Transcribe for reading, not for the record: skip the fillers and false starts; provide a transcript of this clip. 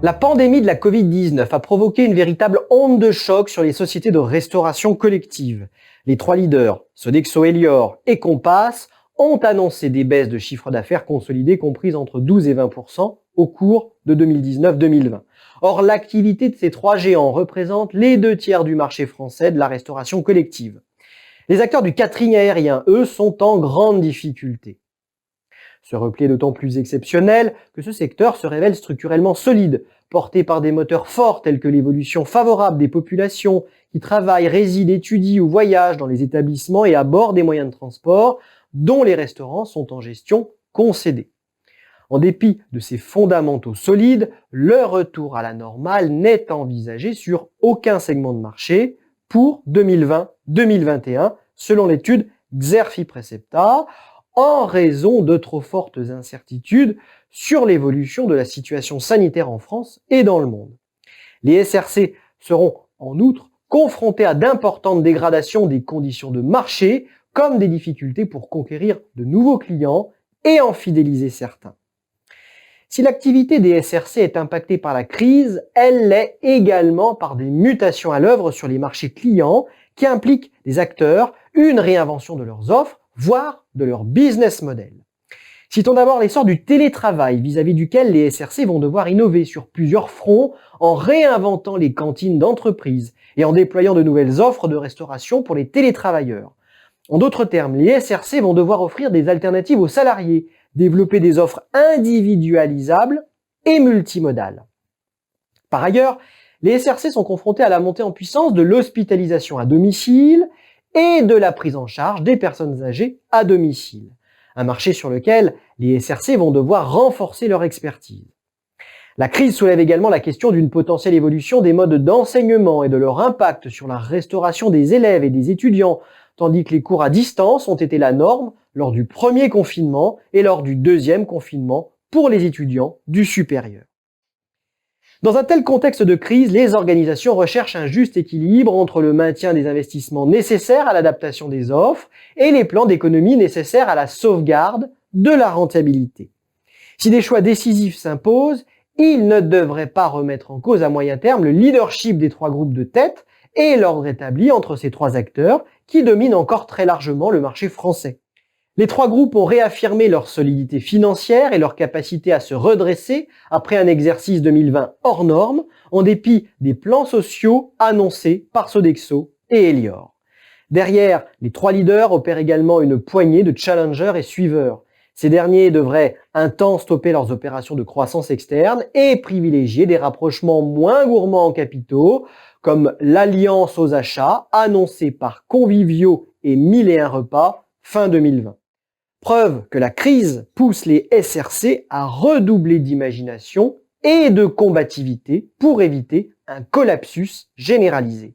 La pandémie de la Covid-19 a provoqué une véritable onde de choc sur les sociétés de restauration collective. Les trois leaders, Sodexo, Elior et Compass, ont annoncé des baisses de chiffre d'affaires consolidées comprises entre 12 et 20% au cours de 2019-2020. Or, l'activité de ces trois géants représente les 2/3 du marché français de la restauration collective. Les acteurs du catering aérien, eux, sont en grande difficulté. Ce repli est d'autant plus exceptionnel que ce secteur se révèle structurellement solide, porté par des moteurs forts tels que l'évolution favorable des populations qui travaillent, résident, étudient ou voyagent dans les établissements et à bord des moyens de transport dont les restaurants sont en gestion concédée. En dépit de ces fondamentaux solides, le retour à la normale n'est envisagé sur aucun segment de marché pour 2020-2021, selon l'étude Xerfi Precepta, en raison de trop fortes incertitudes sur l'évolution de la situation sanitaire en France et dans le monde. Les SRC seront en outre confrontés à d'importantes dégradations des conditions de marché, comme des difficultés pour conquérir de nouveaux clients et en fidéliser certains. Si l'activité des SRC est impactée par la crise, elle l'est également par des mutations à l'œuvre sur les marchés clients qui impliquent les acteurs une réinvention de leurs offres, voire de leur business model. Citons d'abord l'essor du télétravail vis-à-vis duquel les SRC vont devoir innover sur plusieurs fronts en réinventant les cantines d'entreprise et en déployant de nouvelles offres de restauration pour les télétravailleurs. En d'autres termes, les SRC vont devoir offrir des alternatives aux salariés, développer des offres individualisables et multimodales. Par ailleurs, les SRC sont confrontés à la montée en puissance de l'hospitalisation à domicile et de la prise en charge des personnes âgées à domicile. Un marché sur lequel les SRC vont devoir renforcer leur expertise. La crise soulève également la question d'une potentielle évolution des modes d'enseignement et de leur impact sur la restauration des élèves et des étudiants, tandis que les cours à distance ont été la norme lors du premier confinement et lors du deuxième confinement pour les étudiants du supérieur. Dans un tel contexte de crise, les organisations recherchent un juste équilibre entre le maintien des investissements nécessaires à l'adaptation des offres et les plans d'économie nécessaires à la sauvegarde de la rentabilité. Si des choix décisifs s'imposent, ils ne devraient pas remettre en cause à moyen terme le leadership des trois groupes de tête et l'ordre établi entre ces trois acteurs qui dominent encore très largement le marché français. Les trois groupes ont réaffirmé leur solidité financière et leur capacité à se redresser après un exercice 2020 hors norme, en dépit des plans sociaux annoncés par Sodexo et Elior. Derrière, les trois leaders opèrent également une poignée de challengers et suiveurs. Ces derniers devraient un temps stopper leurs opérations de croissance externe et privilégier des rapprochements moins gourmands en capitaux, comme l'alliance aux achats annoncée par Convivio et 1001 Repas fin 2020. Preuve que la crise pousse les SRC à redoubler d'imagination et de combativité pour éviter un collapsus généralisé.